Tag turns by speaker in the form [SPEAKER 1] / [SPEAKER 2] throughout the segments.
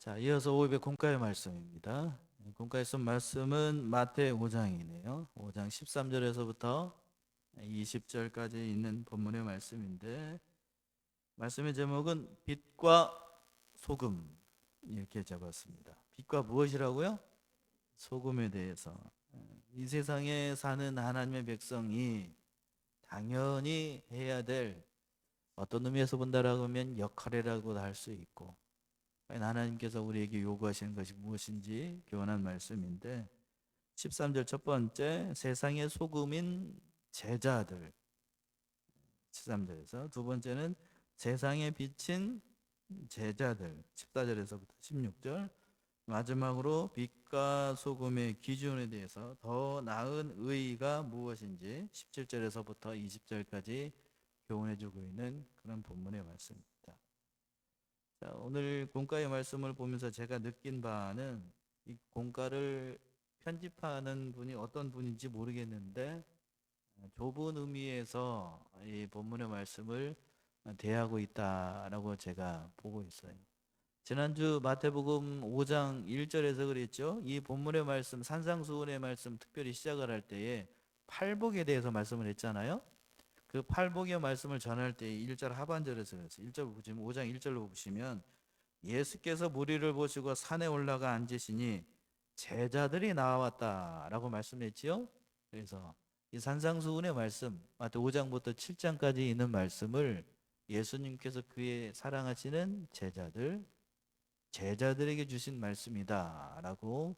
[SPEAKER 1] 자, 이어서 500 공과의 말씀입니다. 공과에 쓴 말씀은 마태 5장이네요. 5장 13절에서부터 20절까지 있는 본문의 말씀인데, 말씀의 제목은 빛과 소금, 이렇게 잡았습니다. 빛과 무엇이라고요? 소금에 대해서. 이 세상에 사는 하나님의 백성이 당연히 해야 될, 어떤 의미에서 본다라고 하면 역할이라고도 할 수 있고, 하나님께서 우리에게 요구하시는 것이 무엇인지 교훈한 말씀인데, 13절 첫 번째, 세상의 소금인 제자들, 13절에서 두 번째는 세상의 빛인 제자들, 14절에서부터 16절, 마지막으로 빛과 소금의 기준에 대해서 더 나은 의의가 무엇인지 17절에서부터 20절까지 교훈해주고 있는 그런 본문의 말씀입니다. 자, 오늘 공과의 말씀을 보면서 제가 느낀 바는, 이 공과를 편집하는 분이 어떤 분인지 모르겠는데 좁은 의미에서 이 본문의 말씀을 대하고 있다라고 제가 보고 있어요. 지난주 마태복음 5장 1절에서 그랬죠. 이 본문의 말씀, 산상수훈의 말씀 특별히 시작을 할 때에 팔복에 대해서 말씀을 했잖아요. 그 팔복의 말씀을 전할 때 1절 하반절에서 그랬어요. 1절 보시면, 5장 1절로 보시면, 예수께서 무리를 보시고 산에 올라가 앉으시니 제자들이 나왔다라고 말씀했지요. 그래서 이 산상수훈의 말씀, 마태 5장부터 7장까지 있는 말씀을 예수님께서 그의 사랑하시는 제자들에게 주신 말씀이다라고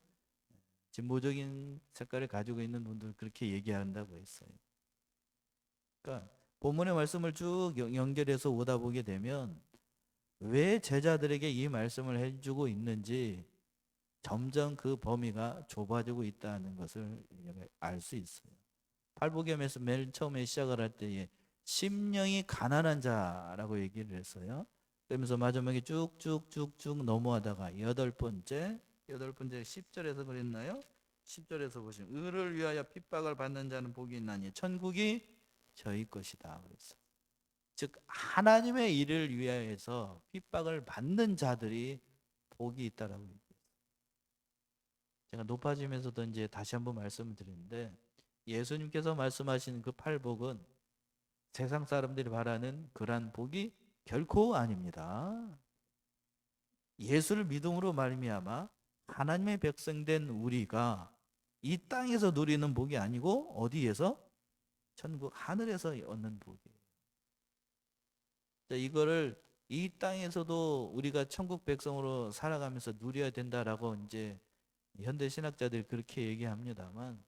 [SPEAKER 1] 진보적인 색깔을 가지고 있는 분들 그렇게 얘기한다고 했어요. 그러니까 본문의 말씀을 쭉 연결해서 오다 보게 되면 왜 제자들에게 이 말씀을 해주고 있는지 점점 그 범위가 좁아지고 있다는 것을 알 수 있어요. 팔복염에서 맨 처음에 시작을 할 때에 심령이 가난한 자라고 얘기를 했어요. 그러면서 마지막에 쭉쭉쭉쭉 넘어가다가 여덟 번째 10절에서 그랬나요? 10절에서 보시면, 의를 위하여 핍박을 받는 자는 복이 있나니 천국이 저희 것이다 그랬어요. 즉 하나님의 일을 위하여서 핍박을 받는 자들이 복이 있다라고 얘기해요. 제가 높아지면서도 이제 다시 한번 말씀을 드리는데, 예수님께서 말씀하신 그 팔복은 세상 사람들이 바라는 그러한 복이 결코 아닙니다. 예수를 믿음으로 말미암아 하나님의 백성된 우리가 이 땅에서 누리는 복이 아니고 어디에서? 천국 하늘에서 얻는 복이에요. 이거를 이 땅에서도 우리가 천국 백성으로 살아가면서 누려야 된다라고 이제 현대 신학자들이 그렇게 얘기합니다만,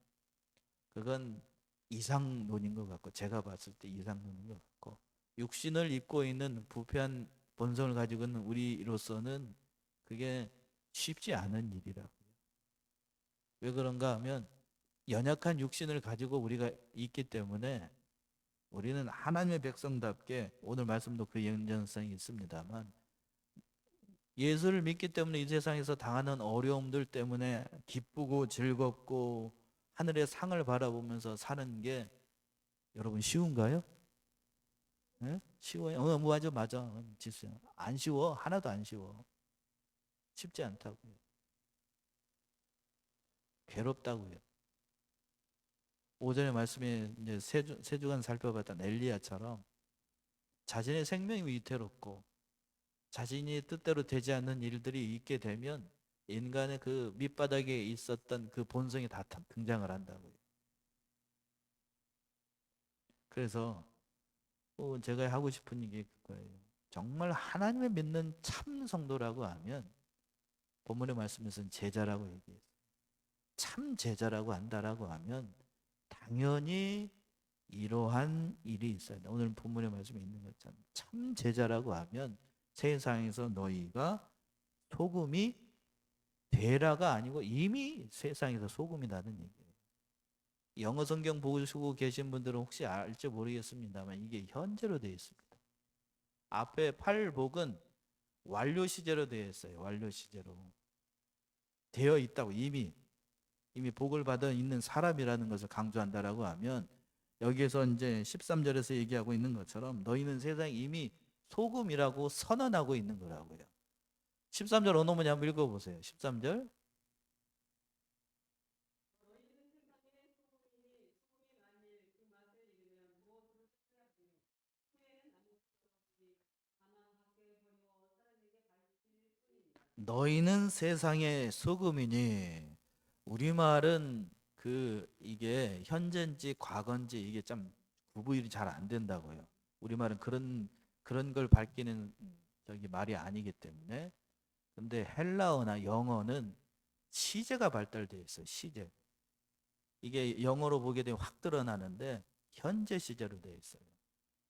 [SPEAKER 1] 그건 이상론인 것 같고, 제가 봤을 때 이상론인 것 같고, 육신을 입고 있는 부패한 본성을 가지고 있는 우리로서는 그게 쉽지 않은 일이라고요. 왜 그런가 하면 연약한 육신을 가지고 우리가 있기 때문에 우리는 하나님의 백성답게, 오늘 말씀도 그 연장성이 있습니다만, 예수를 믿기 때문에 이 세상에서 당하는 어려움들 때문에 기쁘고 즐겁고 하늘의 상을 바라보면서 사는 게 여러분 쉬운가요? 네? 쉬워요? 맞아. 지수야. 안 쉬워. 하나도 안 쉬워. 쉽지 않다고요. 괴롭다고요. 오전에 말씀에 이제 세 주간 살펴봤던 엘리야처럼 자신의 생명이 위태롭고 자신이 뜻대로 되지 않는 일들이 있게 되면 인간의 그 밑바닥에 있었던 그 본성이 다 등장을 한다고요. 그래서 제가 하고 싶은 얘기 그거예요. 정말 하나님을 믿는 참 성도라고 하면, 본문의 말씀에서는 제자라고 얘기했어요. 참 제자라고 한다라고 하면 당연히 이러한 일이 있어야 돼. 오늘 본문의 말씀에 있는 것처럼 참 제자라고 하면 세상에서 너희가 소금이 되라가 아니고 이미 세상에서 소금이라는 얘기예요. 영어 성경 보시고 계신 분들은 혹시 알지 모르겠습니다만 이게 현재로 되어 있습니다. 앞에 팔복은 완료 시제로 되어 있어요. 완료 시제로 되어 있다고, 이미 복을 받아 있는 사람이라는 것을 강조한다라고 하면, 여기에서 이제 13절에서 얘기하고 있는 것처럼 너희는 세상에 이미 소금이라고 선언하고 있는 거라고요. 13절 어느 분이 한번 읽어보세요. 13절. 너희는 세상의 소금이니. 우리말은 이게 현재인지 과거인지 이게 참 구분이 잘 안 된다고요. 우리말은 그런 걸 밝히는 저기 말이 아니기 때문에. 근데 헬라어나 영어는 시제가 발달되어 있어요. 시제. 이게 영어로 보게 되면 확 드러나는데 현재 시제로 되어 있어요.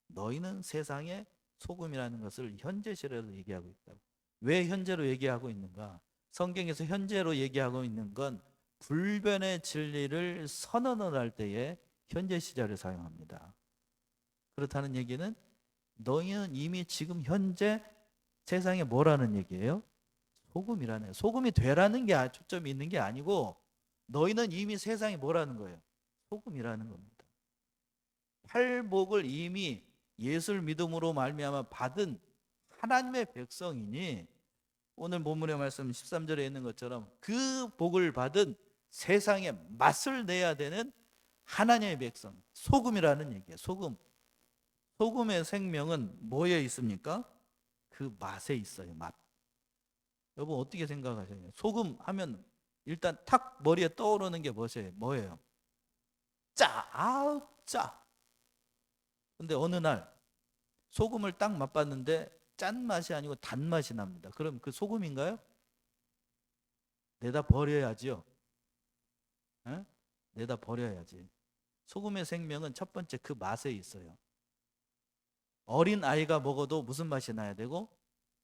[SPEAKER 1] 너희는 세상의 소금이라는 것을 현재 시제로 얘기하고 있다고. 왜 현재로 얘기하고 있는가? 성경에서 현재로 얘기하고 있는 건 불변의 진리를 선언을 할 때에 현재 시제를 사용합니다. 그렇다는 얘기는 너희는 이미 지금 현재 세상에 뭐라는 얘기예요? 소금이라는, 소금이 되라는 게 초점이 있는 게 아니고 너희는 이미 세상에 뭐라는 거예요? 소금이라는 겁니다. 팔복을 이미 예수를 믿음으로 말미암아 받은 하나님의 백성이니, 오늘 본문의 말씀 13절에 있는 것처럼 그 복을 받은 세상에 맛을 내야 되는 하나님의 백성, 소금이라는 얘기예요. 소금. 소금의 생명은 뭐에 있습니까? 그 맛에 있어요. 맛. 여러분 어떻게 생각하세요? 소금 하면 일단 탁 머리에 떠오르는 게 뭐예요? 짜. 아우 짜. 근데 어느 날 소금을 딱 맛봤는데 짠 맛이 아니고 단맛이 납니다. 그럼 그 소금인가요? 내다 버려야지요. 에? 내다 버려야지. 소금의 생명은 첫 번째 그 맛에 있어요. 어린 아이가 먹어도 무슨 맛이 나야 되고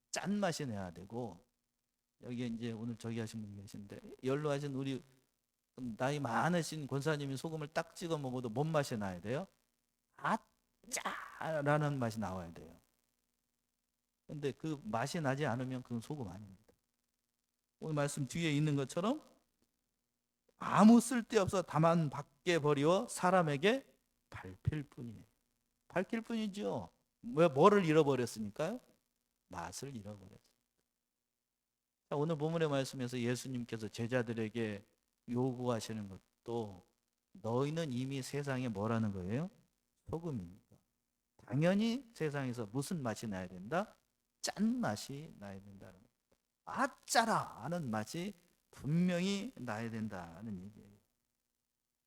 [SPEAKER 1] 짠 맛이 나야 되고, 여기 이제 오늘 저기 하신 분 계신데 연로하신 우리 나이 많으신 권사님이 소금을 딱 찍어 먹어도 뭔 맛이 나야 돼요? 아짜라는 맛이 나와야 돼요. 근데 그 맛이 나지 않으면 그건 소금 아닙니다. 오늘 말씀 뒤에 있는 것처럼 아무 쓸데없어 다만 밖에 버리어 사람에게 밟힐 뿐이에요. 밝힐 뿐이죠. 왜 뭐를 잃어버렸으니까요? 맛을 잃어버렸어요. 자, 오늘 본문의 말씀에서 예수님께서 제자들에게 요구하시는 것도 너희는 이미 세상에 뭐라는 거예요? 소금입니다. 당연히 세상에서 무슨 맛이 나야 된다? 짠 맛이 나야 된다는 거예요. 아짜라 하는 맛이 분명히 나야 된다는 얘기예요.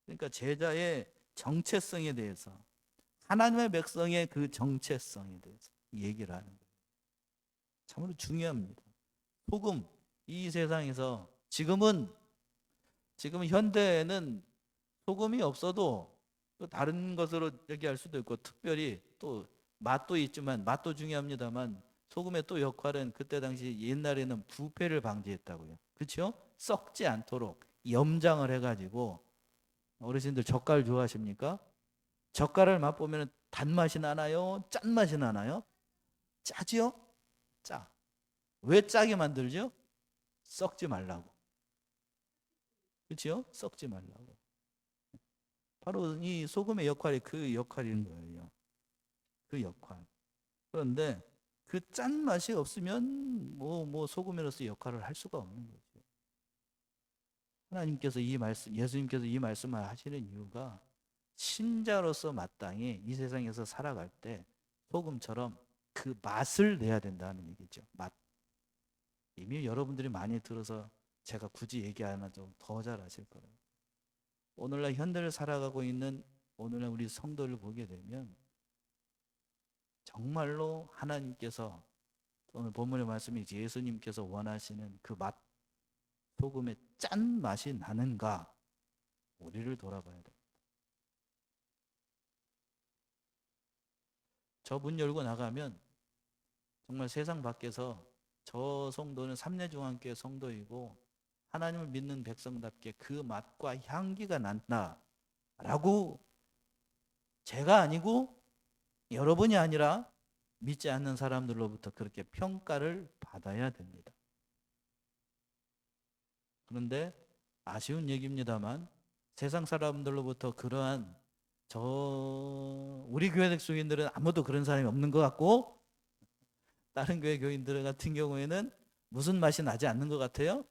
[SPEAKER 1] 그러니까 제자의 정체성에 대해서, 하나님의 백성의 그 정체성에 대해서 얘기를 하는 거예요. 참으로 중요합니다. 소금, 이 세상에서 지금 현대에는 소금이 없어도 또 다른 것으로 얘기할 수도 있고, 특별히 또 맛도 있지만 맛도 중요합니다만 소금의 또 역할은 그때 당시 옛날에는 부패를 방지했다고요. 그렇죠? 썩지 않도록 염장을 해가지고. 어르신들 젓갈 좋아하십니까? 젓갈을 맛보면 단맛이 나나요? 짠맛이 나나요? 짜지요? 짜. 왜 짜게 만들죠? 썩지 말라고. 그렇죠? 썩지 말라고. 바로 이 소금의 역할이 그 역할인 거예요. 그 역할. 그런데 그 짠맛이 없으면 뭐 소금으로서 역할을 할 수가 없는 거죠. 하나님께서 이 말씀, 예수님께서 이 말씀을 하시는 이유가 신자로서 마땅히 이 세상에서 살아갈 때 소금처럼 그 맛을 내야 된다는 얘기죠. 맛. 이미 여러분들이 많이 들어서 제가 굳이 얘기 안 하죠. 더 잘 아실 거예요. 오늘날 현대를 살아가고 있는 오늘날 우리 성도를 보게 되면 정말로 하나님께서, 오늘 본문의 말씀이 예수님께서 원하시는 그 맛, 소금의 짠 맛이 나는가, 우리를 돌아봐야 됩니다. 저 문 열고 나가면 정말 세상 밖에서 저 성도는 삼례중앙교회 성도이고 하나님을 믿는 백성답게 그 맛과 향기가 난다라고, 제가 아니고 여러분이 아니라 믿지 않는 사람들로부터 그렇게 평가를 받아야 됩니다. 그런데 아쉬운 얘기입니다만 세상 사람들로부터 그러한 우리 교회 백성인들은 아무도 그런 사람이 없는 것 같고, 다른 교회 교인들 같은 경우에는 무슨 맛이 나지 않는 것 같아요?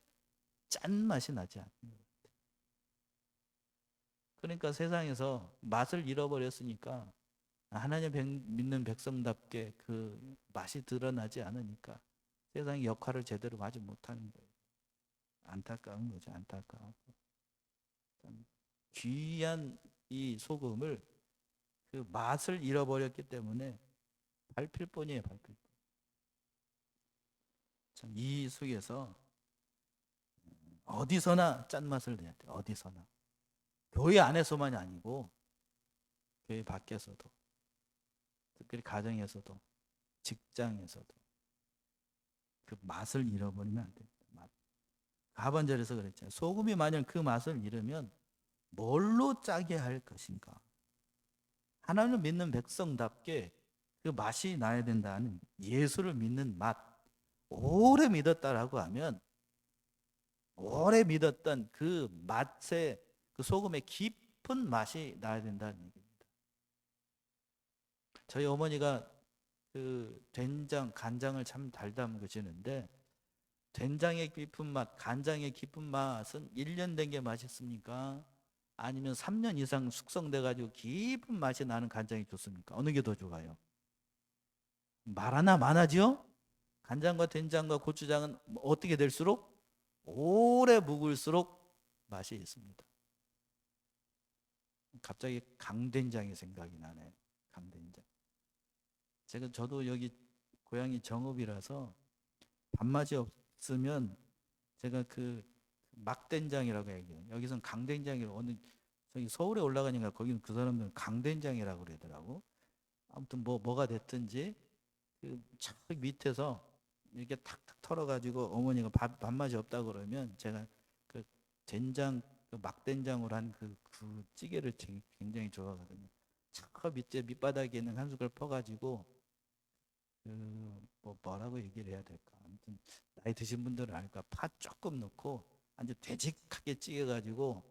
[SPEAKER 1] 짠 맛이 나지 않는 것 같아요. 그러니까 세상에서 맛을 잃어버렸으니까 하나님 믿는 백성답게 그 맛이 드러나지 않으니까 세상의 역할을 제대로 하지 못하는 거예요. 안타까운 거죠. 안타까워. 귀한 이 소금을 그 맛을 잃어버렸기 때문에 밟힐 뿐이에요. 밟힐 뿐. 이 속에서 어디서나 짠맛을 내야 돼요. 어디서나. 교회 안에서만이 아니고 교회 밖에서도, 특별히 가정에서도, 직장에서도 그 맛을 잃어버리면 안 됩니다. 맛. 하반절에서 그랬잖아요. 소금이 만약 그 맛을 잃으면 뭘로 짜게 할 것인가? 하나님을 믿는 백성답게 그 맛이 나야 된다는, 예수를 믿는 맛, 오래 믿었다라고 하면 오래 믿었던 그 맛의, 그 소금의 깊은 맛이 나야 된다는 얘기입니다. 저희 어머니가 그 된장, 간장을 참 잘 담그시는데 된장의 깊은 맛, 간장의 깊은 맛은 1년 된 게 맛있습니까? 아니면 3년 이상 숙성돼 가지고 깊은 맛이 나는 간장이 좋습니까? 어느 게 더 좋아요? 말 하나 많아지요? 간장과 된장과 고추장은 어떻게 될수록 오래 묵을수록 맛이 있습니다. 갑자기 강된장이 생각이 나네요. 강된장. 저도 여기 고향이 정읍이라서 밥맛이 없으면 제가 그 막된장이라고 얘기해요. 여기서는 강된장이라고, 어느 저기 서울에 올라가니까 거기는 그 사람들은 강된장이라고 그러더라고. 아무튼 뭐가 됐든지 그저 밑에서 이렇게 탁탁 털어가지고 어머니가 밥맛이 없다 그러면 제가 그 된장, 그 막된장으로 한 그 찌개를 굉장히 좋아하거든요. 저 밑에 밑바닥에 있는 한 숟갈 퍼가지고 뭐라고 얘기를 해야 될까? 아무튼 나이 드신 분들은 알까? 파 조금 넣고 아주 되직하게 찌개가지고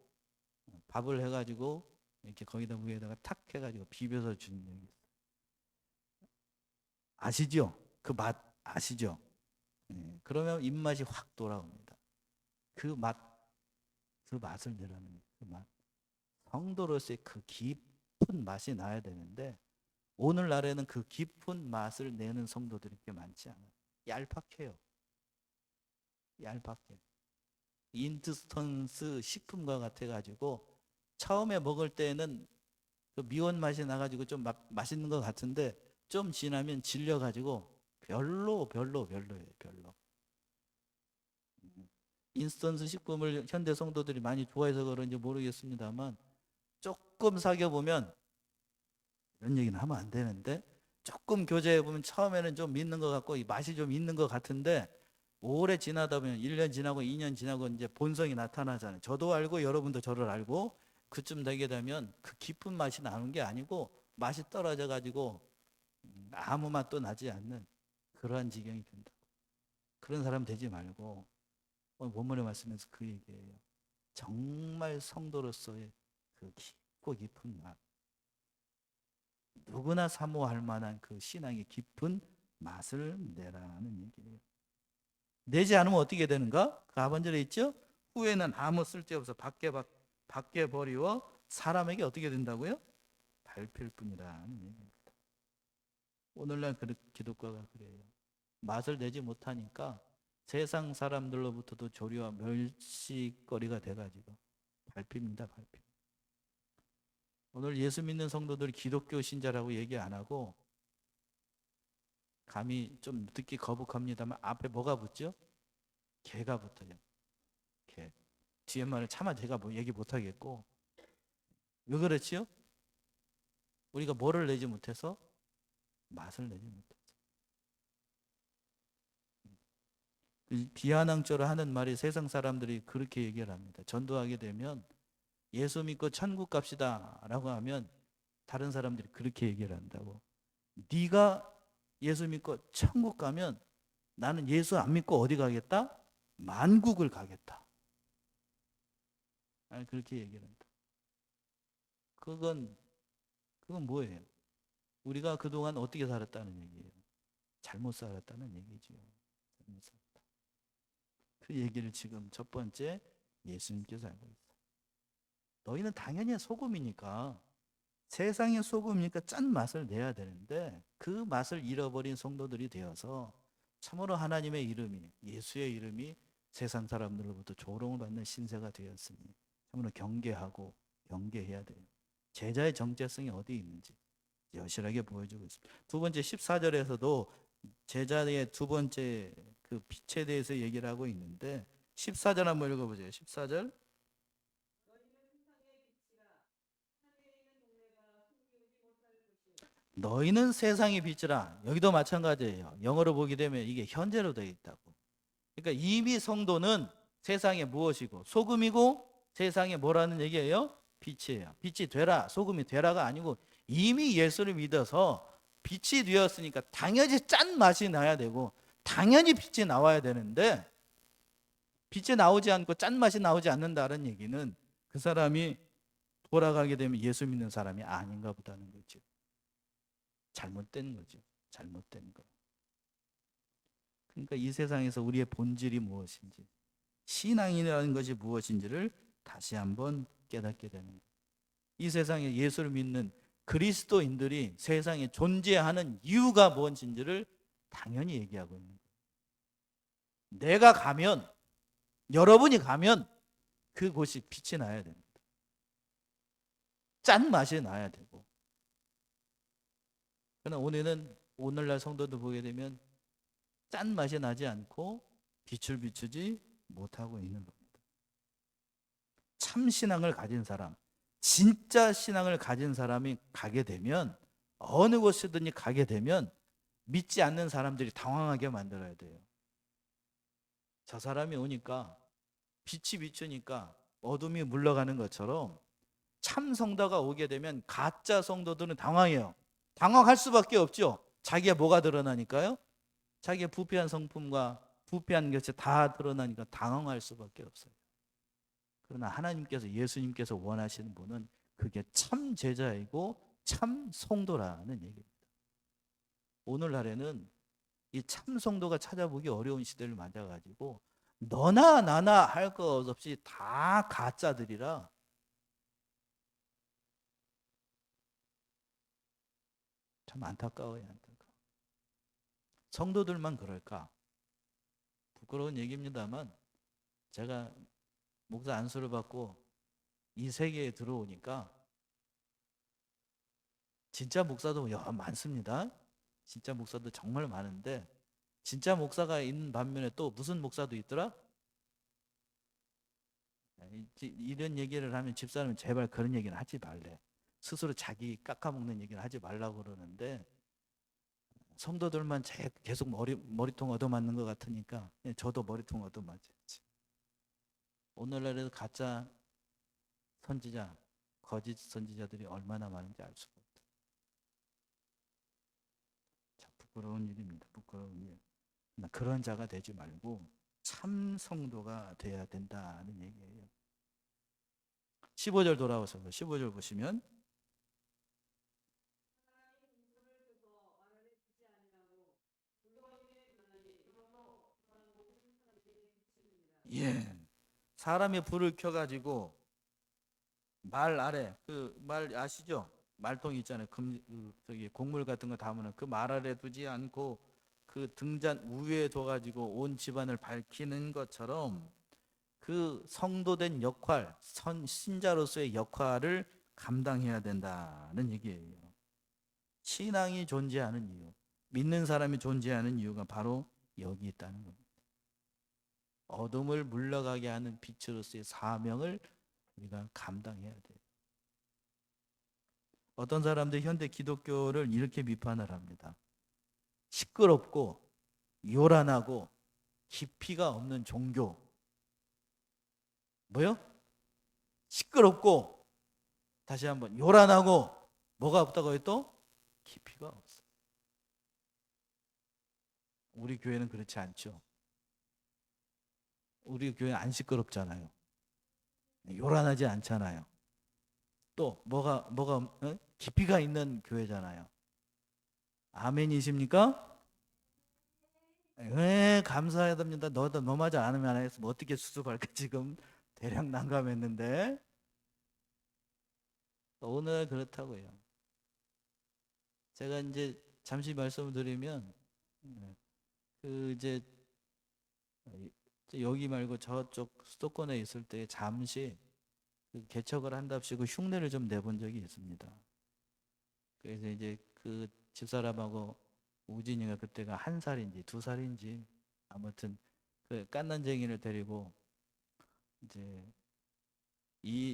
[SPEAKER 1] 밥을 해가지고 이렇게 거기다 위에다가 탁 해가지고 비벼서 주는 게 아시죠? 그 맛 아시죠? 네. 그러면 입맛이 확 돌아옵니다. 그 맛, 그 맛을 내라는 그 맛. 성도로서의 그 깊은 맛이 나야 되는데 오늘날에는 그 깊은 맛을 내는 성도들이 꽤 많지 않아요. 얄팍해요. 얄팍해. 인스턴트 식품과 같아가지고 처음에 먹을 때는 그 미원 맛이 나가지고 좀 맛있는 것 같은데 좀 지나면 질려가지고 별로예요. 별로. 인스턴트 식품을 현대 성도들이 많이 좋아해서 그런지 모르겠습니다만 조금 사귀어보면, 이런 얘기는 하면 안 되는데, 조금 교제해보면 처음에는 좀 믿는 것 같고 맛이 좀 있는 것 같은데 오래 지나다 보면 1년 지나고 2년 지나고 이제 본성이 나타나잖아요. 저도 알고 여러분도 저를 알고 그쯤 되게 되면 그 깊은 맛이 나는 게 아니고 맛이 떨어져 가지고 아무 맛도 나지 않는 그러한 지경이 된다. 그런 사람 되지 말고 오늘 본문의 말씀에서 그 얘기예요. 정말 성도로서의 그 깊고 깊은 맛, 누구나 사모할 만한 그 신앙의 깊은 맛을 내라는 얘기예요. 내지 않으면 어떻게 되는가? 그 하반절에 있죠? 후에는 아무 쓸데없어 밖에 버리워 사람에게 어떻게 된다고요? 밟힐 뿐이라는 얘기입니다. 오늘날 기독교가 그래요. 맛을 내지 못하니까 세상 사람들로부터도 조리와 멸시거리가 돼가지고 밟힙니다. 밟힙니다. 오늘 예수 믿는 성도들이 기독교 신자라고 얘기 안 하고, 감히 좀 듣기 거북합니다만 앞에 뭐가 붙죠? 개가 붙어요. 개. 뒤에 말은 차마 제가 뭐 얘기 못 하겠고. 왜 그렇지요? 우리가 뭐를 내지 못해서? 맛을 내지 못해서. 비아냥조로 하는 말이 세상 사람들이 그렇게 얘기를 합니다. 전도하게 되면 예수 믿고 천국 갑시다 라고 하면 다른 사람들이 그렇게 얘기를 한다고. 네가 예수 믿고 천국 가면 나는 예수 안 믿고 어디 가겠다? 만국을 가겠다. 그렇게 얘기를 한다. 그건 뭐예요? 우리가 그동안 어떻게 살았다는 얘기예요? 잘못 살았다는 얘기죠. 잘못 살았다. 그 얘기를 지금 첫 번째 예수님께서 하고 있어요. 너희는 당연히 소금이니까, 세상의 소금이니까 짠 맛을 내야 되는데 그 맛을 잃어버린 성도들이 되어서 참으로 하나님의 이름이, 예수의 이름이 세상 사람들로부터 조롱을 받는 신세가 되었으니 참으로 경계하고 경계해야 돼요. 제자의 정체성이 어디 있는지 여실하게 보여주고 있습니다. 두 번째 14절에서도 제자의 두 번째 그 빛에 대해서 얘기를 하고 있는데 14절 한번 읽어보세요. 14절. 너희는 세상의 빛이라. 여기도 마찬가지예요. 영어로 보게 되면 이게 현재로 되어 있다고. 그러니까 이미 성도는 세상에 무엇이고 소금이고 세상에 뭐라는 얘기예요? 빛이에요. 빛이 되라, 소금이 되라가 아니고 이미 예수를 믿어서 빛이 되었으니까 당연히 짠 맛이 나야 되고 당연히 빛이 나와야 되는데 빛이 나오지 않고 짠 맛이 나오지 않는다는 얘기는 그 사람이 돌아가게 되면 예수 믿는 사람이 아닌가 보다는 거죠. 잘못된 거죠. 잘못된 거. 그러니까 이 세상에서 우리의 본질이 무엇인지, 신앙이라는 것이 무엇인지를 다시 한번 깨닫게 되는 거예요. 이 세상에 예수를 믿는 그리스도인들이 세상에 존재하는 이유가 무엇인지를 당연히 얘기하고 있는 거예요. 내가 가면, 여러분이 가면 그곳이 빛이 나야 됩니다. 짠 맛이 나야 되고. 그러나 오늘날 성도들 보게 되면 짠 맛이 나지 않고 빛을 비추지 못하고 있는 겁니다. 참 신앙을 가진 사람, 진짜 신앙을 가진 사람이 가게 되면 어느 곳이든지 가게 되면 믿지 않는 사람들이 당황하게 만들어야 돼요. 저 사람이 오니까 빛이 비추니까 어둠이 물러가는 것처럼 참 성도가 오게 되면 가짜 성도들은 당황해요. 당황할 수밖에 없죠. 자기가 뭐가 드러나니까요. 자기의 부패한 성품과 부패한 것이 다 드러나니까 당황할 수밖에 없어요. 그러나 하나님께서, 예수님께서 원하시는 분은 그게 참 제자이고 참 성도라는 얘기입니다. 오늘날에는 이 참 성도가 찾아보기 어려운 시대를 맞아가지고 너나 나나 할 것 없이 다 가짜들이라 참 안타까워요. 안타까워. 성도들만 그럴까? 부끄러운 얘기입니다만 제가 목사 안수를 받고 이 세계에 들어오니까 진짜 목사도 많습니다. 진짜 목사도 정말 많은데 진짜 목사가 있는 반면에 또 무슨 목사도 있더라? 이런 얘기를 하면 집사람은 제발 그런 얘기는 하지 말래. 스스로 자기 깎아먹는 얘기를 하지 말라고 그러는데 성도들만 계속 머리통 얻어맞는 것 같으니까 저도 머리통 얻어맞았지. 오늘날에도 가짜 선지자, 거짓 선지자들이 얼마나 많은지 알 수가 없다. 참 부끄러운 일입니다. 부끄러운 일. 그런 자가 되지 말고 참 성도가 돼야 된다는 얘기예요. 15절 돌아와서 15절 보시면 예, 사람의 불을 켜가지고 말 아래 그 말 아시죠? 말통 있잖아요. 저기 곡물 같은 거 담으면 그 말 아래 두지 않고 그 등잔 위에 둬가지고 온 집안을 밝히는 것처럼 그 성도된 역할, 신자로서의 역할을 감당해야 된다는 얘기예요. 신앙이 존재하는 이유, 믿는 사람이 존재하는 이유가 바로 여기 있다는 겁니다. 어둠을 물러가게 하는 빛으로서의 사명을 우리가 감당해야 돼요. 어떤 사람들이 현대 기독교를 이렇게 비판을 합니다. 시끄럽고 요란하고 깊이가 없는 종교. 뭐요? 시끄럽고 다시 한번 요란하고 뭐가 없다고요 또? 깊이가 없어요. 우리 교회는 그렇지 않죠. 우리 교회는 안 시끄럽잖아요. 요란하지 않잖아요. 또 뭐가 깊이가 있는 교회잖아요. 아멘이십니까? 왜 감사해야 됩니다. 너도 너마저 안 하면 안 했으면 어떻게 수습할까 지금 대략 난감했는데 오늘 그렇다고요. 제가 이제 잠시 말씀을 드리면 그 이제 여기 말고 저쪽 수도권에 있을 때 잠시 그 개척을 한답시고 흉내를 좀 내본 적이 있습니다. 그래서 이제 그 집사람하고 우진이가 그때가 1살인지 2살인지 아무튼 그 깐난쟁이를 데리고 이제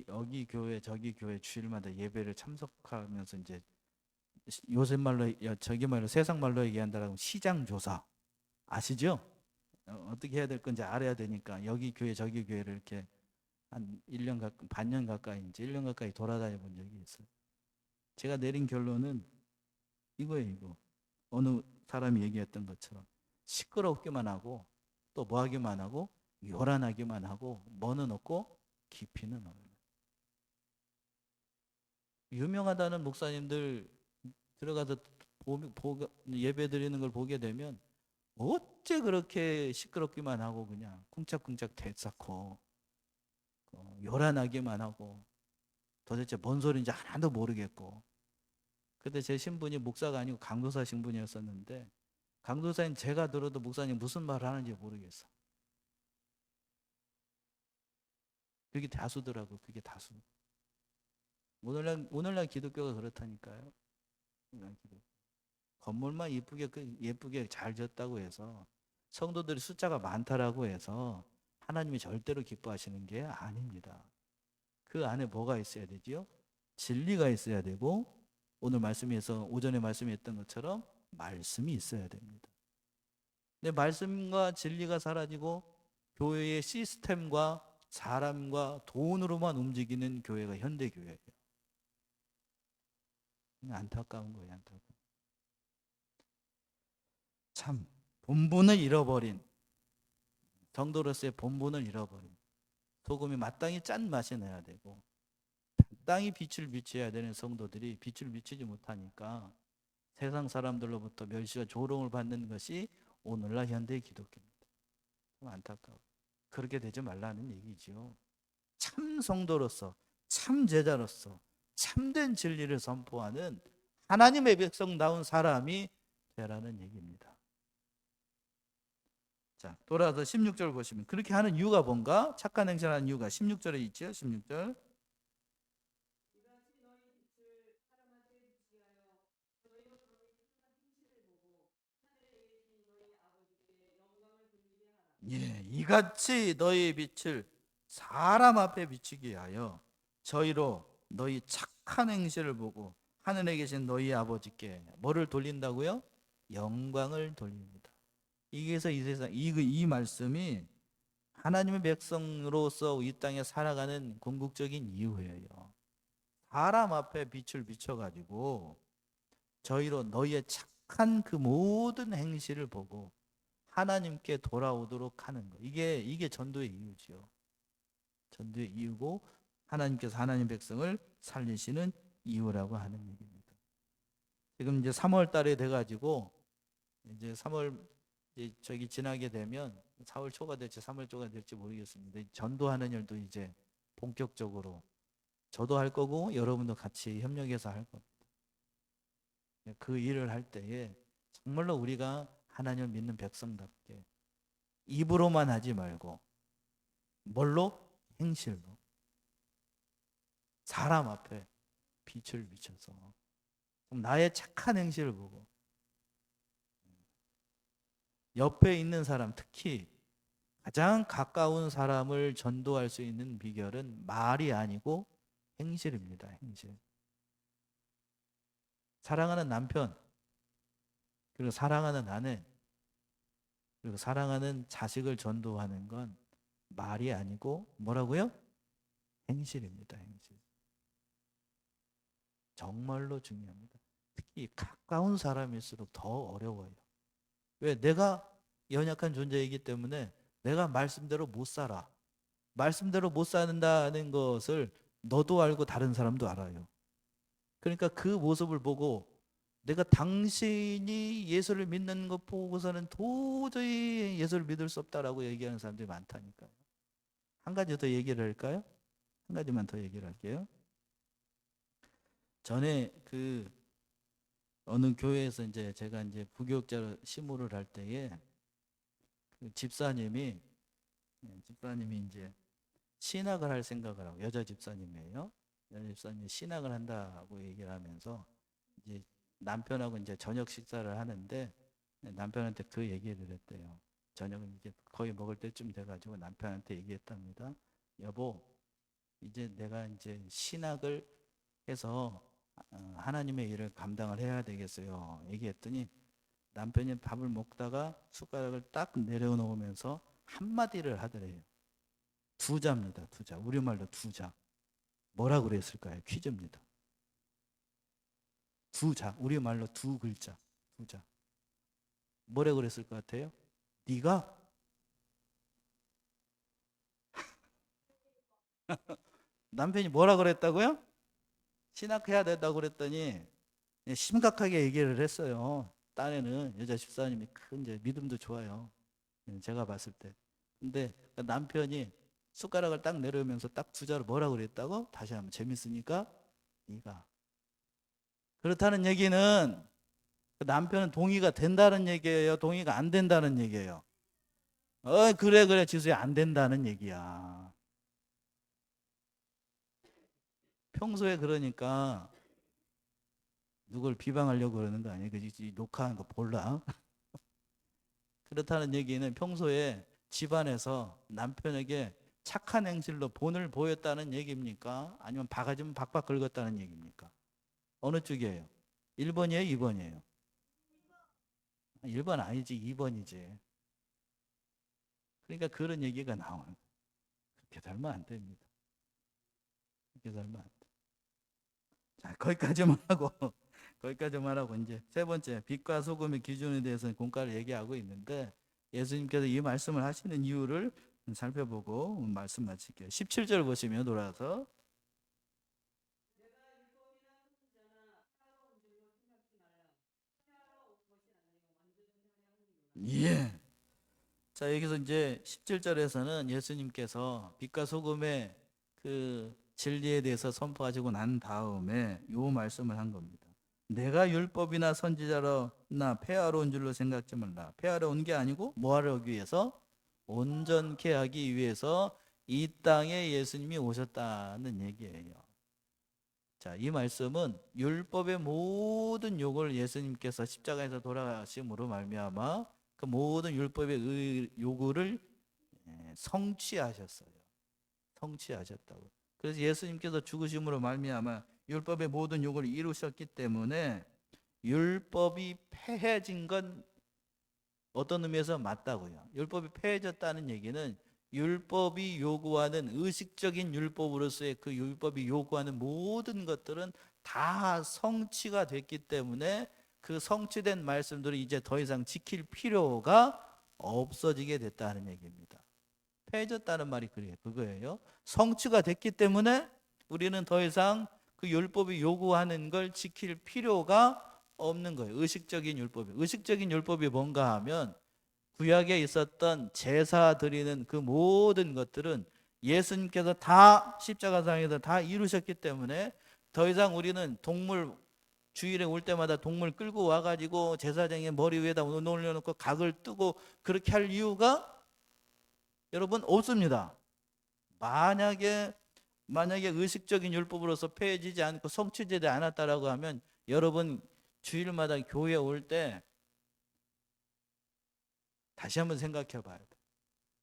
[SPEAKER 1] 여기 교회 저기 교회 주일마다 예배를 참석하면서 이제 요새 말로 저기 말로 세상 말로 얘기한다라고 시장 조사 아시죠? 어떻게 해야 될 건지 알아야 되니까 여기 교회 저기 교회를 이렇게 한 1년 가까이 반년 가까이 이제 1년 가까이 돌아다녀 본 적이 있어요. 제가 내린 결론은 이거예요, 이거. 어느 사람이 얘기했던 것처럼 시끄럽기만 하고 또 뭐 하기만 하고 요란하기만 하고 뭐는 없고 깊이는 없는. 유명하다는 목사님들 들어가서 예배 드리는 걸 보게 되면 어째 그렇게 시끄럽기만 하고 그냥 쿵짝쿵짝 대쌓고 요란하기만 하고 도대체 뭔 소리인지 하나도 모르겠고. 그때 제 신분이 목사가 아니고 강도사 신분이었었는데 강도사인 제가 들어도 목사님 무슨 말을 하는지 모르겠어. 그게 다수더라고. 그게 다수. 오늘날 기독교가 그렇다니까요. 건물만 예쁘게 잘 지었다고 해서 성도들이 숫자가 많다라고 해서 하나님이 절대로 기뻐하시는 게 아닙니다. 그 안에 뭐가 있어야 되지요? 진리가 있어야 되고 오늘 말씀에서 오전에 말씀했던 것처럼 말씀이 있어야 됩니다. 근데 말씀과 진리가 사라지고 교회의 시스템과 사람과 돈으로만 움직이는 교회가 현대교회예요. 안타까운 거예요. 안타까운. 참 본분을 잃어버린 정도로서의 본분을 잃어버린 소금이 마땅히 짠 맛이 나야 되고 마땅히 빛을 비춰야 되는 성도들이 빛을 비추지 못하니까 세상 사람들로부터 멸시와 조롱을 받는 것이 오늘날 현대의 기독교입니다. 안타까워. 그렇게 되지 말라는 얘기지요. 참 성도로서 참 제자로서 참된 진리를 선포하는 하나님의 백성다운 사람이 되라는 얘기입니다. 자, 돌아와서 16절 보시면 그렇게 하는 이유가 뭔가? 착한 행실하는 이유가 16절에 있죠. 16절. 예, 이같이 너희의 빛을 사람 앞에 비추게 하여 저희로 너희 착한 행실을 보고 하늘에 계신 너희 아버지께 뭐를 돌린다고요? 영광을 돌립니다. 이게서 이 세상 이 말씀이 하나님의 백성으로서 이 땅에 살아가는 궁극적인 이유예요. 사람 앞에 빛을 비춰가지고 저희로 너희의 착한 그 모든 행실을 보고 하나님께 돌아오도록 하는 거. 이게 전도의 이유죠. 전도의 이유고 하나님께서 하나님 백성을 살리시는 이유라고 하는 얘기입니다. 지금 이제 3월 달에 돼가지고 이제 3월 저기 지나게 되면 4월 초가 될지 3월 초가 될지 모르겠습니다. 전도하는 일도 이제 본격적으로 저도 할 거고 여러분도 같이 협력해서 할 겁니다. 그 일을 할 때에 정말로 우리가 하나님을 믿는 백성답게 입으로만 하지 말고 뭘로? 행실로 사람 앞에 빛을 비춰서 나의 착한 행실을 보고 옆에 있는 사람 특히 가장 가까운 사람을 전도할 수 있는 비결은 말이 아니고 행실입니다. 행실. 사랑하는 남편 그리고 사랑하는 아내 그리고 사랑하는 자식을 전도하는 건 말이 아니고 뭐라고요? 행실입니다. 행실. 정말로 중요합니다. 특히 가까운 사람일수록 더 어려워요. 왜? 내가 연약한 존재이기 때문에 내가 말씀대로 못 살아. 말씀대로 못 사는다는 것을 너도 알고 다른 사람도 알아요. 그러니까 그 모습을 보고 내가 당신이 예수를 믿는 것 보고서는 도저히 예수를 믿을 수 없다라고 얘기하는 사람들이 많다니까요. 한 가지 더 얘기를 할까요? 한 가지만 더 얘기를 할게요. 전에 그 어느 교회에서 이제 제가 이제 부교육자로 심호를 할 때에 그 집사님이 이제 신학을 할 생각을 하고, 여자 집사님이에요. 여자 집사님이 신학을 한다고 얘기를 하면서 이제 남편하고 이제 저녁 식사를 하는데 남편한테 그 얘기를 했대요. 저녁은 이제 거의 먹을 때쯤 돼가지고 남편한테 얘기했답니다. 여보, 이제 내가 이제 신학을 해서 하나님의 일을 감당을 해야 되겠어요. 얘기했더니 남편이 밥을 먹다가 숟가락을 딱 내려놓으면서 한마디를 하더래요. 두자입니다. 두자. 우리말로 두자. 뭐라 그랬을까요? 퀴즈입니다. 두자. 우리말로 두 글자. 두자. 뭐라 그랬을 것 같아요? 네가 남편이 뭐라 그랬다고요? 신학해야 된다고 그랬더니 심각하게 얘기를 했어요. 딴에는 여자 집사님이 큰 이제 믿음도 좋아요. 제가 봤을 때. 근데 남편이 숟가락을 딱 내려오면서 딱 두자로 뭐라 그랬다고? 다시 한번 재밌으니까 네가. 그렇다는 얘기는 그 남편은 동의가 된다는 얘기예요? 동의가 안 된다는 얘기예요? 그래 지수야, 안 된다는 얘기야. 평소에 그러니까 누굴 비방하려고 그러는 거 아니에요? 그 녹화한 거 볼라? 그렇다는 얘기는 평소에 집안에서 남편에게 착한 행실로 본을 보였다는 얘기입니까? 아니면 바가지면 박박 긁었다는 얘기입니까? 어느 쪽이에요? 1번이에요? 2번이에요? 1번 아니지, 2번이지. 그러니까 그런 얘기가 나오는 거예요. 그렇게 살면 안 됩니다. 그렇게 살면 안 돼. 자, 거기까지만 하고 이제 세 번째, 빛과 소금의 기준에 대해서는 공과를 얘기하고 있는데 예수님께서 이 말씀을 하시는 이유를 살펴보고 말씀 마칠게요. 17절 보시면 돌아서. 예. 자, 여기서 이제 17절에서는 예수님께서 빛과 소금의 그 진리에 대해서 선포하시고 난 다음에 요 말씀을 한 겁니다. 내가 율법이나 선지자로나 폐하러 온 줄로 생각지 말라. 폐하러 온 게 아니고 뭐 하러 오기 위해서? 온전케 하기 위해서 이 땅에 예수님이 오셨다는 얘기예요. 자, 이 말씀은 율법의 모든 요구를 예수님께서 십자가에서 돌아가심으로 말미암아 그 모든 율법의 요구를 성취하셨어요. 성취하셨다고. 그래서 예수님께서 죽으심으로 말미암아 율법의 모든 요구를 이루셨기 때문에 율법이 폐해진 건 어떤 의미에서 맞다고요. 율법이 폐해졌다는 얘기는 율법이 요구하는 의식적인 율법으로서의 그 율법이 요구하는 모든 것들은 다 성취가 됐기 때문에 그 성취된 말씀들을 이제 더 이상 지킬 필요가 없어지게 됐다는 얘기입니다. 폐해졌다는 말이 그거예요. 성취가 됐기 때문에 우리는 더 이상 그 율법이 요구하는 걸 지킬 필요가 없는 거예요. 의식적인 율법이. 의식적인 율법이 뭔가 하면 구약에 있었던 제사 드리는 그 모든 것들은 예수님께서 다 십자가상에서 다 이루셨기 때문에 더 이상 우리는 동물 주일에 올 때마다 동물 끌고 와가지고 제사장의 머리 위에다 올려놓고 각을 뜨고 그렇게 할 이유가 여러분 없습니다. 만약에 의식적인 율법으로서 폐해지지 않고 성취되지 않았다라고 하면 여러분 주일마다 교회 올 때 다시 한번 생각해 봐야 돼.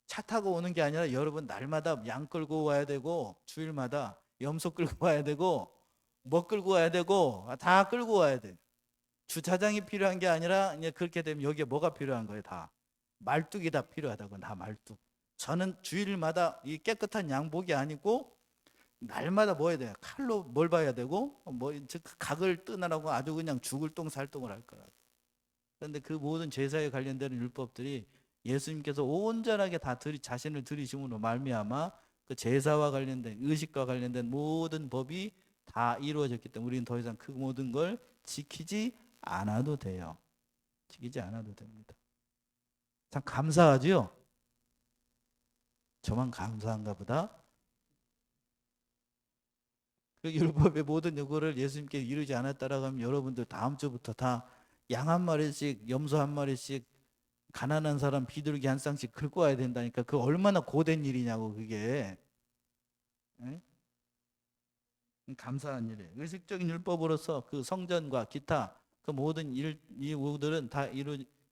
[SPEAKER 1] 차 타고 오는 게 아니라 여러분 날마다 양 끌고 와야 되고 주일마다 염소 끌고 와야 되고 뭐 끌고 와야 되고 다 끌고 와야 돼. 주차장이 필요한 게 아니라 이제 그렇게 되면 여기에 뭐가 필요한 거예요? 다 말뚝이 다 필요하다고. 다 말뚝. 저는 주일마다 이 깨끗한 양복이 아니고 날마다 뭐 해야 돼요? 칼로 뭘 봐야 되고 뭐 각을 뜨느라고 아주 그냥 죽을 똥 살 똥을 할 거라. 그런데 그 모든 제사에 관련되는 율법들이 예수님께서 온전하게 다 자신을 들이심으로 말미암아 그 제사와 관련된 의식과 관련된 모든 법이 다 이루어졌기 때문에 우리는 더 이상 그 모든 걸 지키지 않아도 돼요. 지키지 않아도 됩니다. 참 감사하지요? 저만 감사한가 보다. 그 율법의 모든 요구를 예수님께 이루지 않았다라고 하면 여러분들 다음 주부터 다 양 한 마리씩, 염소 한 마리씩, 가난한 사람 비둘기 한 쌍씩 긁고 와야 된다니까. 그 얼마나 고된 일이냐고 그게. 예? 감사한 일이에요. 의식적인 율법으로서 그 성전과 기타 그 모든 이유들은 다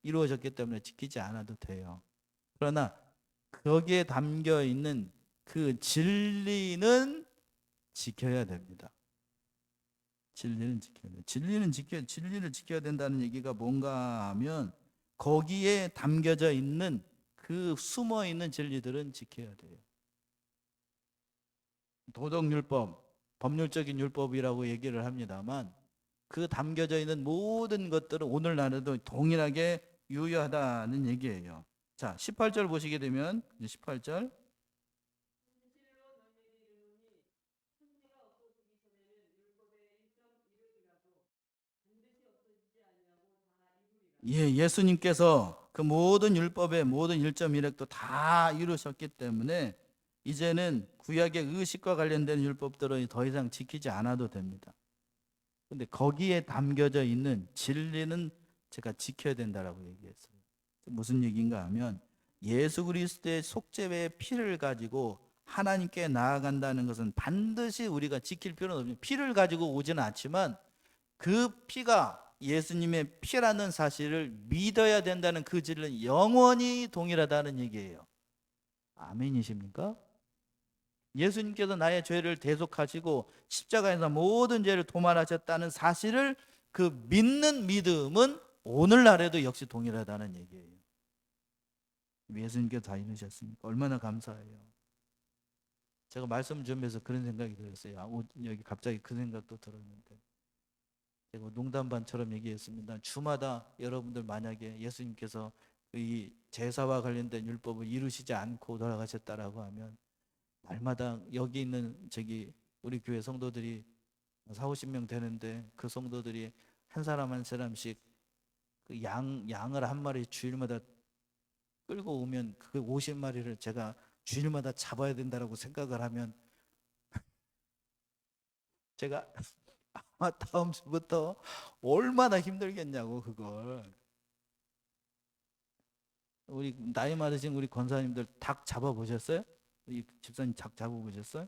[SPEAKER 1] 이루어졌기 때문에 지키지 않아도 돼요. 그러나 거기에 담겨 있는 그 진리는 지켜야 됩니다. 진리는 지켜야 돼요. 진리를 지켜야 된다는 얘기가 뭔가 하면 거기에 담겨져 있는 그 숨어 있는 진리들은 지켜야 돼요. 도덕율법, 법률적인 율법이라고 얘기를 합니다만 그 담겨져 있는 모든 것들은 오늘날에도 동일하게 유효하다는 얘기예요. 자, 18절 보시게 되면 18절. 예, 예수님께서 그 모든 율법의 모든 1.1획도 다 이루셨기 때문에 이제는 구약의 의식과 관련된 율법들은 더 이상 지키지 않아도 됩니다. 근데 거기에 담겨져 있는 진리는 제가 지켜야 된다라고 얘기했어요. 무슨 얘기인가 하면 예수 그리스도의 속죄의 피를 가지고 하나님께 나아간다는 것은 반드시 우리가 지킬 필요는 없습니다. 피를 가지고 오지는 않지만 그 피가 예수님의 피라는 사실을 믿어야 된다는 그 진리는 영원히 동일하다는 얘기예요. 아멘이십니까? 예수님께서 나의 죄를 대속하시고 십자가에서 모든 죄를 도말하셨다는 사실을 그 믿는 믿음은 오늘날에도 역시 동일하다는 얘기예요. 예수님께서 다 이루셨으니까 얼마나 감사해요. 제가 말씀 준비해서 그런 생각이 들었어요. 여기 갑자기 그 생각도 들었는데 제가 농담 반처럼 얘기했습니다. 주마다 여러분들 만약에 예수님께서 이 제사와 관련된 율법을 이루시지 않고 돌아가셨다라고 하면 날마다 여기 있는 우리 교회 성도들이 4, 50명 되는데 그 성도들이 한 사람 한 사람씩 그 양을 한 마리 주일마다 끌고 오면 그 50마리를 제가 주일마다 잡아야 된다라고 생각을 하면 제가 아마 다음 주부터 얼마나 힘들겠냐고 그걸. 우리 나이 많으신 우리 권사님들 닭 잡아보셨어요? 이 집사님 닭 잡아보셨어요?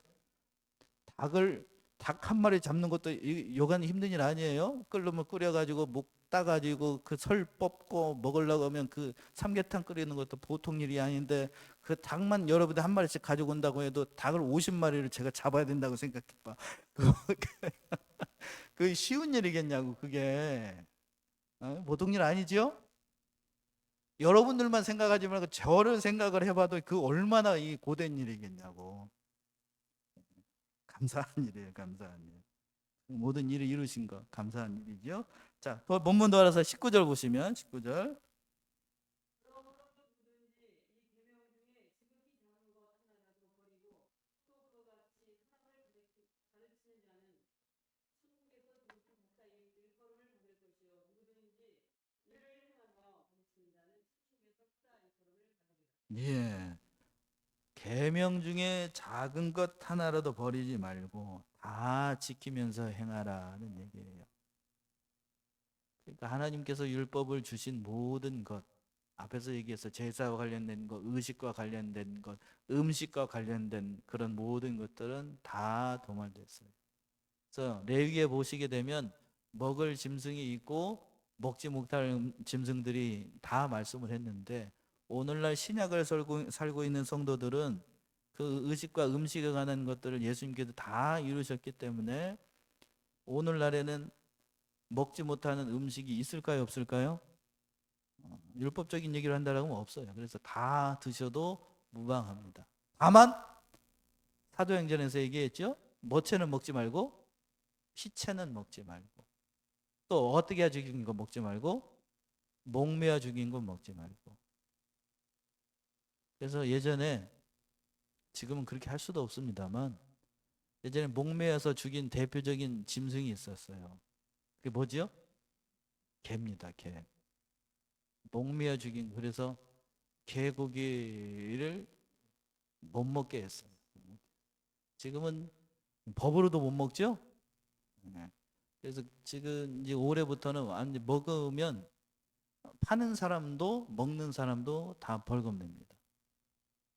[SPEAKER 1] 닭 한 마리 잡는 것도 요간히 힘든 일 아니에요? 끓으면 끓여가지고 목 따가지고 그 설 뽑고 먹으려고 하면 그 삼계탕 끓이는 것도 보통 일이 아닌데 그 닭만 여러분들 한 마리씩 가지고 온다고 해도 닭을 50마리를 제가 잡아야 된다고 생각해봐. 그 쉬운 일이겠냐고 그게. 보통 일 아니죠? 여러분들만 생각하지 말고 저를 생각을 해봐도 그 얼마나 이 고된 일이겠냐고. 감사한 일이에요, 감사한 일. 모든 일을 이루신 거 감사한 일이죠. 자, 본문 돌아서 19절 보시면 19절. 예. 계명 중에 작은 것 하나라도 버리지 말고 다 지키면서 행하라는 얘기예요. 그러니까 하나님께서 율법을 주신 모든 것, 앞에서 얘기해서 제사와 관련된 것, 의식과 관련된 것, 음식과 관련된 그런 모든 것들은 다 도말됐어요. 그래서 레위기에 보시게 되면 먹을 짐승이 있고 먹지 못할 짐승들이 다 말씀을 했는데 오늘날 신약을 살고 있는 성도들은 그 의식과 음식에 관한 것들을 예수님께서 다 이루셨기 때문에 오늘날에는 먹지 못하는 음식이 있을까요, 없을까요? 율법적인 얘기를 한다라고 하면 없어요. 그래서 다 드셔도 무방합니다. 다만 사도행전에서 얘기했죠. 모체는 먹지 말고 피체는 먹지 말고 또 어떻게 해야 죽인 거 먹지 말고 목매어 죽인 거 먹지 말고. 그래서 예전에 지금은 그렇게 할 수도 없습니다만 예전에 목매어서 죽인 대표적인 짐승이 있었어요. 그게 뭐지요? 개입니다. 개. 목매어 죽인. 그래서 개고기를 못 먹게 했어요. 지금은 법으로도 못 먹죠. 네. 그래서 지금 이제 올해부터는 완전 먹으면 파는 사람도 먹는 사람도 다 벌금 냅니다.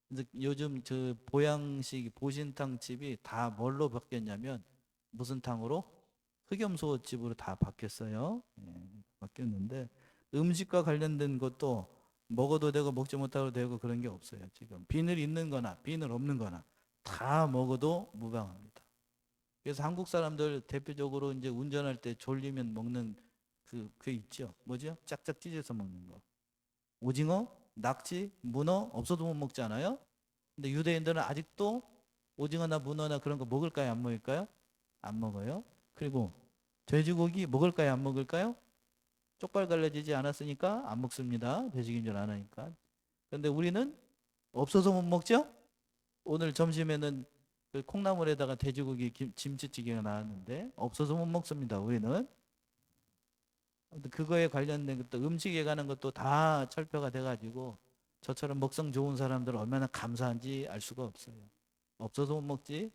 [SPEAKER 1] 그래서 요즘 저 보양식 보신탕 집이 다 뭘로 바뀌었냐면 무슨 탕으로? 흑염소 집으로 다 바뀌었어요. 예, 바뀌었는데 음식과 관련된 것도 먹어도 되고 먹지 못하도 되고 그런 게 없어요. 지금 비늘 있는 거나 비늘 없는 거나 다 먹어도 무방합니다. 그래서 한국 사람들 대표적으로 이제 운전할 때 졸리면 먹는 그 있죠. 뭐죠? 짝짝 찢어서 먹는 거. 오징어, 낙지, 문어 없어도 못 먹잖아요. 근데 유대인들은 아직도 오징어나 문어나 그런 거 먹을까요? 안 먹을까요? 안 먹어요. 그리고 돼지고기 먹을까요? 안 먹을까요? 쪽발 갈라지지 않았으니까 안 먹습니다. 돼지인 줄 아니까. 그런데 우리는 없어서 못 먹죠? 오늘 점심에는 그 콩나물에다가 돼지고기 김치찌개가 나왔는데 없어서 못 먹습니다. 우리는. 그거에 관련된 것도 음식에 관한 것도 다 철폐가 돼가지고 저처럼 먹성 좋은 사람들은 얼마나 감사한지 알 수가 없어요. 없어서 못 먹지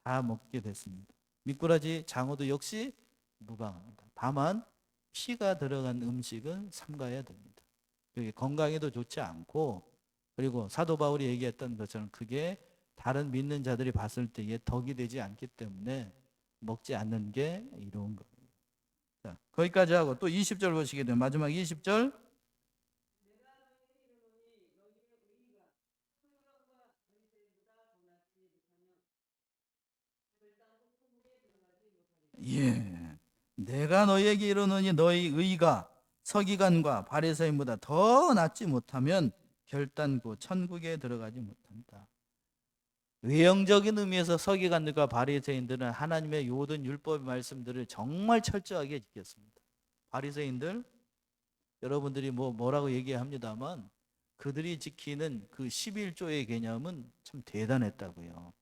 [SPEAKER 1] 다 먹게 됐습니다. 미꾸라지, 장어도 역시 무방합니다. 다만 피가 들어간 음식은 삼가야 됩니다. 그게 건강에도 좋지 않고, 그리고 사도 바울이 얘기했던 것처럼 그게 다른 믿는 자들이 봤을 때에 덕이 되지 않기 때문에 먹지 않는 게 이로운 겁니다. 자, 거기까지 하고 또 20절 보시게 되면 마지막 20절. 예. 내가 너희에게 이르노니 너희 의가 서기관과 바리새인보다 더 낫지 못하면 결단코 천국에 들어가지 못한다. 외형적인 의미에서 서기관들과 바리새인들은 하나님의 모든 율법 말씀들을 정말 철저하게 지켰습니다. 바리새인들 여러분들이 뭐라고 얘기합니다만 그들이 지키는 그 11조의 개념은 참 대단했다고요.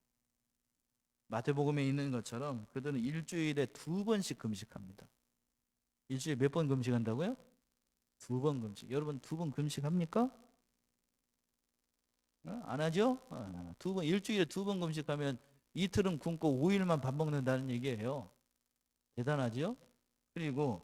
[SPEAKER 1] 마태복음에 있는 것처럼 그들은 일주일에 2번씩 금식합니다. 일주일에 몇 번 금식한다고요? 2번 금식. 여러분 2번 금식합니까? 안 하죠? 일주일에 2번 금식하면 이틀은 굶고 5일만 밥 먹는다는 얘기예요. 대단하죠? 그리고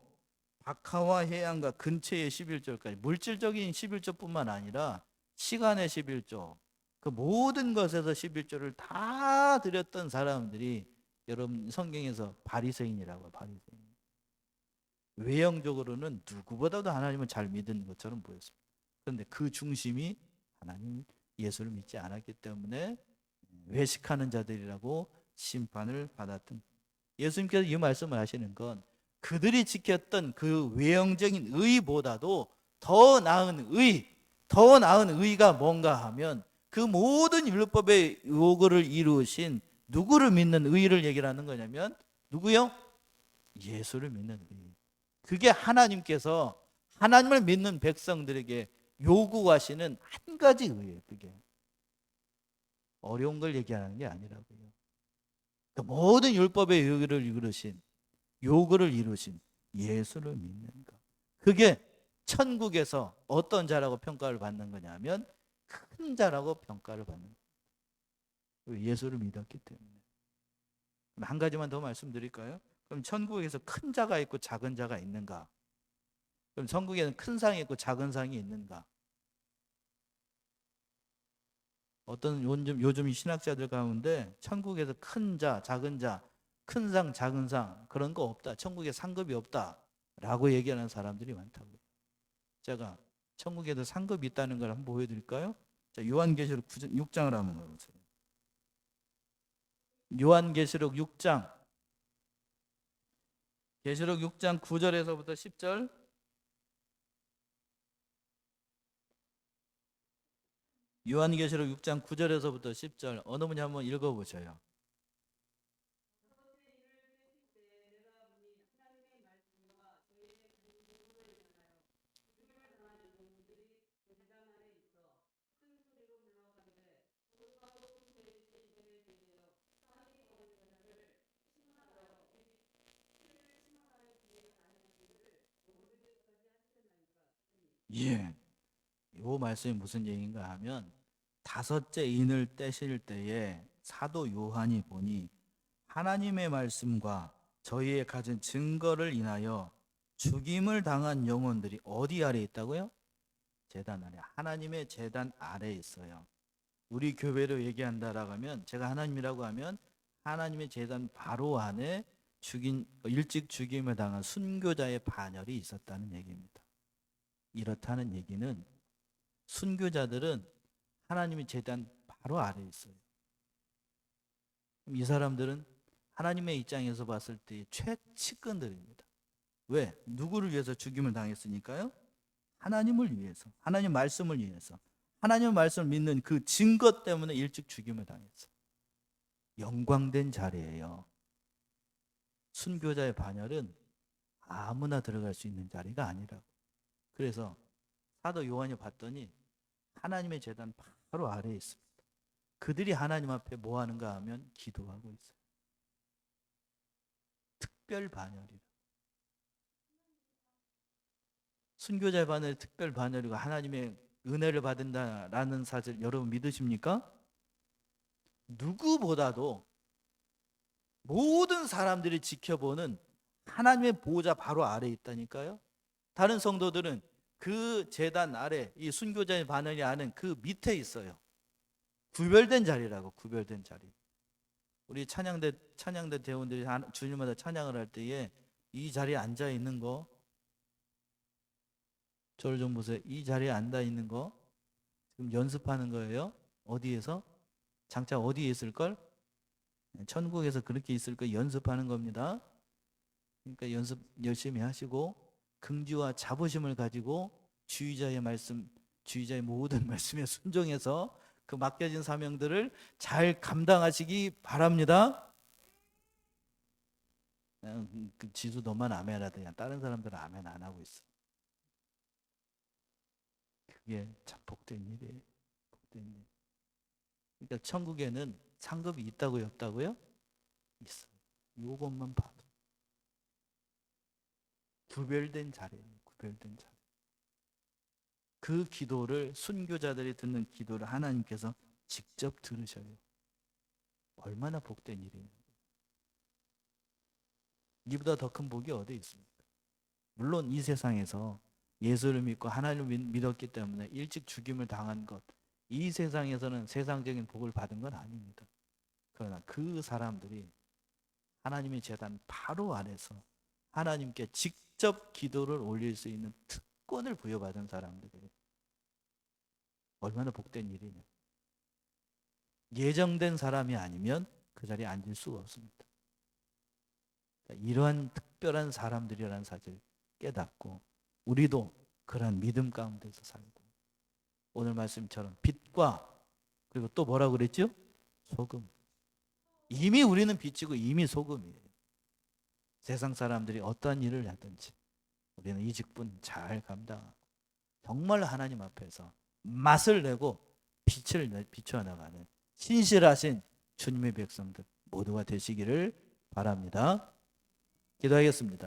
[SPEAKER 1] 박하와 해양과 근처의 11조까지 물질적인 11조뿐만 아니라 시간의 11조, 그 모든 것에서 11조를 다 드렸던 사람들이 여러분 성경에서 바리새인이라고. 바리새인. 외형적으로는 누구보다도 하나님을 잘 믿는 것처럼 보였습니다. 그런데 그 중심이 하나님 예수를 믿지 않았기 때문에 외식하는 자들이라고 심판을 받았던. 예수님께서 이 말씀을 하시는 건 그들이 지켰던 그 외형적인 의보다도 더 나은 의, 더 나은 의가 뭔가 하면 그 모든 율법의 요구를 이루신 누구를 믿는 의를 얘기를 하는 거냐면 누구요? 예수를 믿는 의. 그게 하나님께서 하나님을 믿는 백성들에게 요구하시는 한 가지 의예요. 그게 어려운 걸 얘기하는 게 아니라고요. 그 모든 율법의 요구를 이루신 예수를 믿는 것. 그게 천국에서 어떤 자라고 평가를 받는 거냐면 큰 자라고 평가를 받는 거예요. 예수를 믿었기 때문에. 한 가지만 더 말씀드릴까요? 그럼 천국에서 큰 자가 있고 작은 자가 있는가? 그럼 천국에는 큰 상이 있고 작은 상이 있는가? 어떤 요즘 신학자들 가운데 천국에서 큰 자, 작은 자, 큰 상, 작은 상 그런 거 없다. 천국에 상급이 없다라고 얘기하는 사람들이 많다고요. 제가 천국에도 상급이 있다는 걸 한번 보여드릴까요? 자, 요한계시록 6장을 한번 보세요. 요한계시록 6장, 계시록 6장 9절에서부터 10절. 요한계시록 6장 9절에서부터 10절 어느 분이 한번 읽어보셔요. 예. 요 말씀이 무슨 얘기인가 하면 다섯째 인을 떼실 때에 사도 요한이 보니 하나님의 말씀과 저희의 가진 증거를 인하여 죽임을 당한 영혼들이 어디 아래 있다고요? 제단 아래. 하나님의 제단 아래에 있어요. 우리 교회로 얘기한다라고 하면, 제가 하나님이라고 하면 하나님의 제단 바로 안에 일찍 죽임을 당한 순교자의 반열이 있었다는 얘기입니다. 이렇다는 얘기는 순교자들은 하나님의 제단 바로 아래에 있어요. 이 사람들은 하나님의 입장에서 봤을 때 최측근들입니다. 왜? 누구를 위해서 죽임을 당했으니까요? 하나님을 위해서, 하나님 말씀을 위해서, 하나님의 말씀을 믿는 그 증거 때문에 일찍 죽임을 당했어요. 영광된 자리예요. 순교자의 반열은 아무나 들어갈 수 있는 자리가 아니라고. 그래서 사도 요한이 봤더니 하나님의 제단 바로 아래에 있습니다. 그들이 하나님 앞에 뭐 하는가 하면 기도하고 있어요. 특별 반열이라. 순교자의 반열이 특별 반열이고 하나님의 은혜를 받는다라는 사실 여러분 믿으십니까? 누구보다도 모든 사람들이 지켜보는 하나님의 보호자 바로 아래에 있다니까요. 다른 성도들은 그 제단 아래, 이 순교자의 반열이 아는 그 밑에 있어요. 구별된 자리라고. 구별된 자리. 우리 찬양대 대원들이 주님마다 찬양을 할 때에 이 자리에 앉아 있는 거, 저를 좀 보세요. 이 자리에 앉아 있는 거 지금 연습하는 거예요. 어디에서? 장차 어디에 있을걸? 천국에서 그렇게 있을 거 연습하는 겁니다. 그러니까 연습 열심히 하시고 긍지와 자부심을 가지고 주의자의 말씀, 주의자의 모든 말씀에 순종해서 그 맡겨진 사명들을 잘 감당하시기 바랍니다. 그 지수 너만 아멘 하더니 다른 사람들은 아멘 안 하고 있어. 그게 참 복된 일이에요. 복된 일. 그러니까 천국에는 상급이 있다고요, 없다고요? 있어요. 이것만 봐도 구별된 자리예요. 구별된 자리. 그 기도를 순교자들이 듣는 기도를 하나님께서 직접 들으셔요. 얼마나 복된 일이에요. 이보다 더 큰 복이 어디 있습니까? 물론 이 세상에서 예수를 믿고 하나님을 믿었기 때문에 일찍 죽임을 당한 것, 이 세상에서는 세상적인 복을 받은 건 아닙니다. 그러나 그 사람들이 하나님의 제단 바로 안에서 하나님께 직접 기도를 올릴 수 있는 특권을 부여받은 사람들이에요. 얼마나 복된 일이냐. 예정된 사람이 아니면 그 자리에 앉을 수가 없습니다. 그러니까 이러한 특별한 사람들이라는 사실을 깨닫고 우리도 그러한 믿음 가운데서 살고 오늘 말씀처럼 빛과 그리고 또 뭐라고 그랬죠? 소금. 이미 우리는 빛이고 이미 소금이에요. 세상 사람들이 어떠한 일을 하든지 우리는 이 직분 잘 감당하고 정말 하나님 앞에서 맛을 내고 빛을 비춰나가는 신실하신 주님의 백성들 모두가 되시기를 바랍니다. 기도하겠습니다.